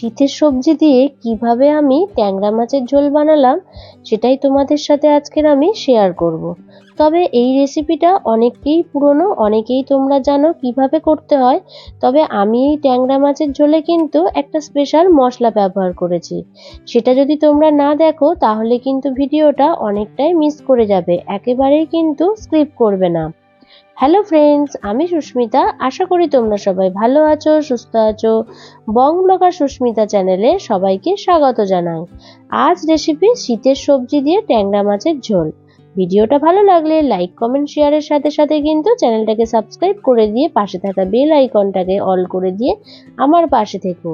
শীতের সবজি দিয়ে কিভাবে আমি ট্যাংরা মাছের ঝোল বানালাম সেটাই তোমাদের সাথে আজকের আমি শেয়ার করব। তবে এই রেসিপিটা অনেককেই পুরনো, অনেকেই তোমরা জানো কিভাবে করতে হয়। তবে আমি এই ট্যাংরা মাছের ঝোলে কিন্তু একটা স্পেশাল মশলা ব্যবহার করেছি। সেটা যদি তোমরা না দেখো তাহলে কিন্তু ভিডিওটা অনেকটাই মিস করে যাবে, একেবারেই কিন্তু স্কিপ করবে না। হ্যালো ফ্রেন্ডস, আমি সুস্মিতা। আশা করি তোমরা সবাই ভালো আছো, সুস্থ আছো। বং ব্লগার সুস্মিতা চ্যানেলে সবাইকে স্বাগত জানাই। আজ রেসিপি শীতের সবজি দিয়ে ট্যাংরা মাছের ঝোল। ভিডিওটা ভালো লাগলে লাইক, কমেন্ট, শেয়ারের সাথে সাথে কিন্তু চ্যানেলটাকে সাবস্ক্রাইব করে দিয়ে পাশে থাকা বেল আইকনটাকে অল করে দিয়ে আমার পাশে থেকো।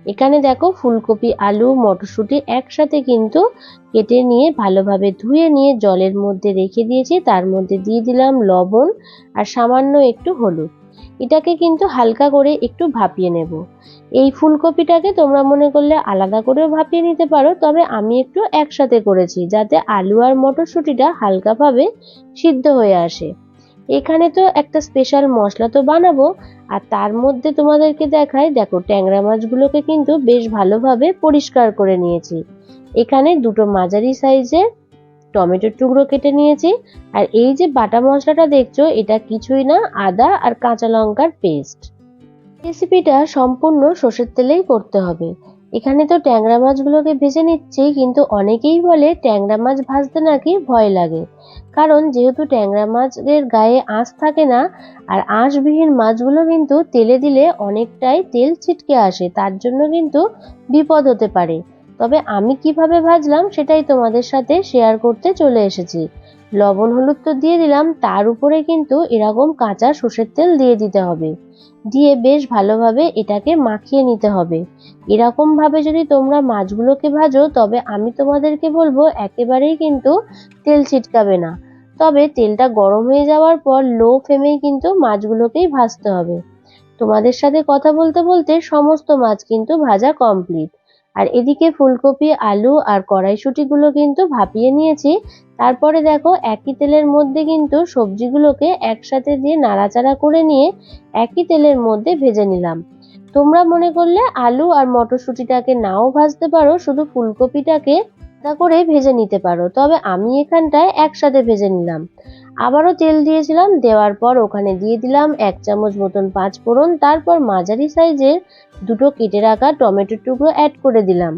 এখানে দেখো ফুলকপি, আলু, মটরশুঁটি একসাথে কিন্তু কেটে নিয়ে ভালোভাবে ধুয়ে নিয়ে জলের মধ্যে রেখে দিয়েছি। তার মধ্যে দিয়ে দিলাম লবণ আর সামান্য একটু হলুদ। এটাকে কিন্তু হালকা করে একটু ভাপিয়ে নেব। এই ফুলকপিটাকে তোমরা মনে করলে আলাদা করেও ভাপিয়ে নিতে পারো, তবে আমি একটু একসাথে করেছি যাতে আলু আর মটরশুঁটিটা হালকাভাবে সিদ্ধ হয়ে আসে। এখানে তো একটা স্পেশাল মশলা তো বানাবো, আর তার মধ্যে তোমাদেরকে দেখাই, দেখো ট্যাংরা মাছগুলোকে কিন্তু বেশ ভালোভাবে পরিষ্কার করে নিয়েছি। এখানে দুটো মাঝারি সাইজের টমেটোর টুকরো কেটে নিয়েছি। আর এই যে বাটা মশলাটা দেখছো, এটা কিছুই না, আদা আর কাঁচা লঙ্কার পেস্ট। রেসিপিটা সম্পূর্ণ সর্ষের তেলেই করতে হবে। এখানে তো ট্যাংরা মাছগুলোকে ভেজে নিচ্ছি, কিন্তু অনেকেই বলে ট্যাংরা মাছ ভাজতে নাকি ভয় লাগে। কারণ যেহেতু ট্যাংরা মাছের গায়ে আঁশ থাকে না, আর আঁশবিহীন মাছগুলো কিন্তু তেলে দিলে অনেকটাই তেল ছিটকে আসে, তার জন্য কিন্তু বিপদ হতে পারে। তবে আমি কিভাবে ভাজলাম সেটাই তোমাদের সাথে শেয়ার করতে চলে এসেছি। লবণ হলুদ তো দিয়ে দিলাম, তার উপরে কিন্তু এরকম কাঁচা সর্ষের তেল দিয়ে দিতে হবে। দিয়ে বেশ ভালোভাবে এটাকে মাখিয়ে নিতে হবে। এরকম ভাবে যদি তোমরা মাছগুলোকে ভাজো, তবে আমি তোমাদেরকে বলবো একেবারেই কিন্তু তেল ছিটকাবে না। তবে তেলটা গরম হয়ে যাওয়ার পর লো ফ্লেমেই কিন্তু মাছগুলোকেই ভাজতে হবে। তোমাদের সাথে কথা বলতে বলতে সমস্ত মাছ কিন্তু ভাজা কমপ্লিট। আর এদিকে ফুলকপি, আলু আর কড়াইশুঁটিগুলো কিন্তু ভাপিয়ে নিয়েছি। তারপরে দেখো একই তেলের মধ্যে কিন্তু সবজিগুলোকে একসাথে দিয়ে নাড়াচাড়া করে নিয়ে একই তেলের মধ্যে ভেজে নিলাম। তোমরা মনে করলে আলু আর মটরশুঁটিটাকে নাও ভাজতে পারো, শুধু ফুলকপিটাকে আলাদা করে ভেজে নিতে পারো। তবে আমি এখানটায় একসাথে ভেজে নিলাম। আবারও তেল দিয়েছিলাম, দেওয়ার পর ওখানে দিয়ে দিলাম 1 চামচ মতন পাঁচ ফোড়ন। তারপর মাঝারি সাইজের দুটো কেটে রাখা টমেটোর টুকরো অ্যাড করে দিলাম,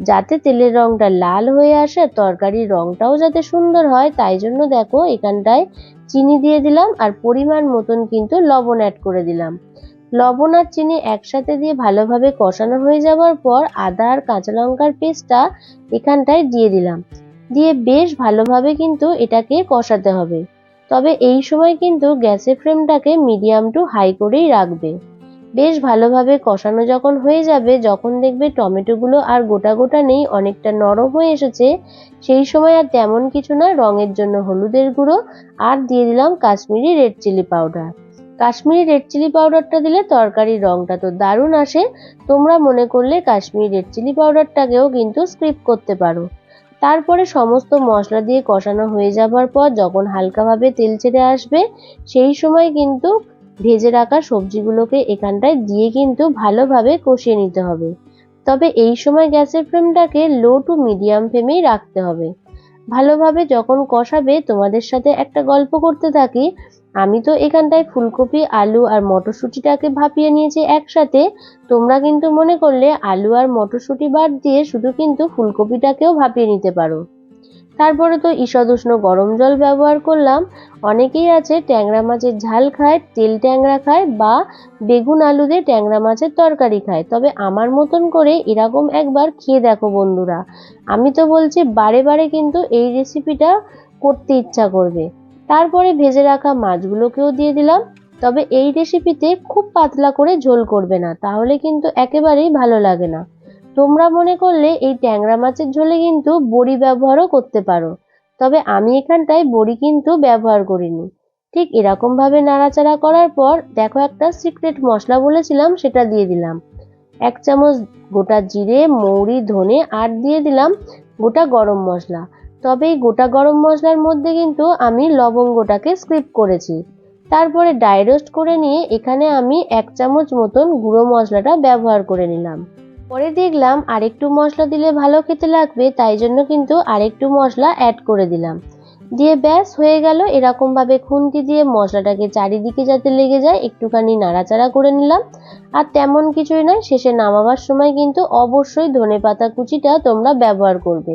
যাতে তেলের রংটা লাল হয়ে আসে, তরকারির রংটাও যাতে সুন্দর হয়। তাই জন্য দেখো এখানটায় চিনি দিয়ে দিলাম, আর পরিমাণ মতন কিন্তু লবণ অ্যাড করে দিলাম। লবণ আর চিনি একসাথে দিয়ে ভালোভাবে কষানো হয়ে যাওয়ার পর আদা আর কাঁচা লঙ্কার পেস্টটা এখানটায় দিয়ে দিলাম। দিয়ে বেশ ভালোভাবে কিন্তু এটাকে কষাতে হবে। তবে এই সময় কিন্তু গ্যাসের ফ্লেমটাকে মিডিয়াম টু হাই করেই রাখবে। বেশ ভালোভাবে কষানো যখন হয়ে যাবে, যখন দেখবে টমেটোগুলো আর গোটা গোটা নেই, অনেকটা নরম হয়ে এসেছে, সেই সময় আর তেমন কিছু না, রঙের জন্য হলুদের গুঁড়ো আর দিয়ে দিলাম Kashmiri red chilli powder. Kashmiri red chilli পাউডারটা দিলে তরকারির রংটা তো দারুণ আসে। তোমরা মনে করলে কাশ্মীরি রেড চিলি পাউডারটাকেও কিন্তু স্কিপ করতে পারো। তারপরে সমস্ত মশলা দিয়ে কষানো হয়ে যাবার পর যখন হালকাভাবে তেল ছেড়ে আসবে, সেই সময় কিন্তু ভেজে রাখা সবজিগুলোকে এখানটায় দিয়ে কিন্তু ভালোভাবে কষিয়ে নিতে হবে। তবে এই সময় গ্যাসের ফ্লেমটাকে লো টু মিডিয়াম ফ্লেমেই রাখতে হবে। ভালোভাবে যখন কষাবে, তোমাদের সাথে একটা গল্প করতে থাকি। আমি তো এখানটায় ফুলকপি, আলু আর মটরশুঁটিটাকে ভাপিয়ে নিয়েছি একসাথে। তোমরা কিন্তু মনে করলে আলু আর মটরশুঁটি বাদ দিয়ে শুধু কিন্তু ফুলকপিটাকেও ভাপিয়ে নিতে পারো। তারপরে তো ঈষৎ উষ্ণ গরম জল ব্যবহার করলাম। অনেকেই আছে ট্যাংরা মাছের ঝাল খায়, তেল ট্যাংরা খায়, বা বেগুন আলু দিয়ে ট্যাংরা মাছের তরকারি খায়। তবে আমার মতন করে এরকম একবার খেয়ে দেখো বন্ধুরা। আমি তো বলছি বারে বারে কিন্তু এই রেসিপিটা করতে ইচ্ছা করবে। তারপরে ভেজে রাখা মাছগুলোকেও দিয়ে দিলাম। তবে এই রেসিপিতে খুব পাতলা করে ঝোল করবে না, তাহলে কিন্তু একেবারেই ভালো লাগে না। তোমরা মনে করলে এই ট্যাংরা মাছের ঝোলে কিন্তু বড়ি ব্যবহারও করতে পারো, তবে আমি এখানটায় বড়ি কিন্তু ব্যবহার করিনি। ঠিক এরকম ভাবে নাড়াচাড়া করার পর দেখো একটা সিক্রেট মশলা বলেছিলাম, সেটা দিয়ে দিলাম। 1 চামচ গোটা জিরে, মৌরি, ধনে আর দিয়ে দিলাম গোটা গরম মশলা। তবে এই গোটা গরম মশলার মধ্যে কিন্তু আমি লবঙ্গটাকে স্কিপ করেছি। তারপরে ড্রাই রোস্ট করে নিয়ে এখানে আমি 1 চামচ মতন গুঁড়ো মশলাটা ব্যবহার করে নিলাম। পরে দেখলাম আরেকটু মশলা দিলে ভালো খেতে লাগবে, তাই জন্য কিন্তু আরেকটু মশলা অ্যাড করে দিলাম। দিয়ে ব্যাস হয়ে গেল। এরকম ভাবে খুন্তি দিয়ে মশলাটাকে চারিদিকে যাতে লেগে যায় একটুখানি নাড়াচাড়া করে নিলাম। আর তেমন কিছুই নয়, শেষে নামাবার সময় কিন্তু অবশ্যই ধনেপাতা কুচিটা তোমরা ব্যবহার করবে,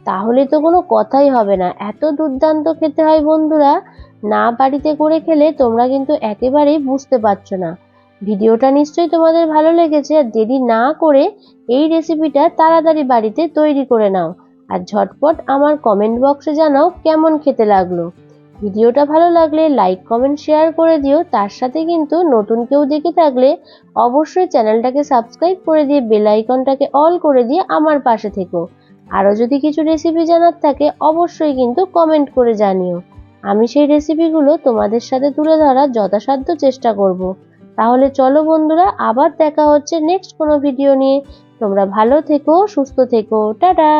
তাহলে তো কোনো কথাই হবে না। এত দুর্দান্ত খেতে হয় বন্ধুরা, না বাড়িতে করে খেলে তোমরা কিন্তু একেবারেই বুঝতে পারছো না। ভিডিওটা নিশ্চয়ই তোমাদের ভালো লেগেছে, আর দেরি না করে এই রেসিপিটা তাড়াতাড়ি বাড়িতে তৈরি করে নাও আর ঝটপট আমার কমেন্ট বক্সে জানাও কেমন খেতে লাগলো। ভিডিওটা ভালো লাগলে লাইক কমেন্ট শেয়ার করে দিও। তার সাথে কিন্তু নতুন কেউ দেখে থাকলে অবশ্যই চ্যানেলটাকে সাবস্ক্রাইব করে দিয়ে বেল আইকনটাকে অল করে দিয়ে আমার পাশে থেকো। আরও যদি কিছু রেসিপি জানার থাকে অবশ্যই কিন্তু কমেন্ট করে জানিও, আমি সেই রেসিপিগুলো তোমাদের সাথে তুলে ধরার যথাসাধ্য চেষ্টা করব। তাহলে চলো বন্ধুরা, আবার দেখা হচ্ছে নেক্সট কোনো ভিডিও নিয়ে। তোমরা ভালো থেকো, সুস্থ থেকো, টাটা।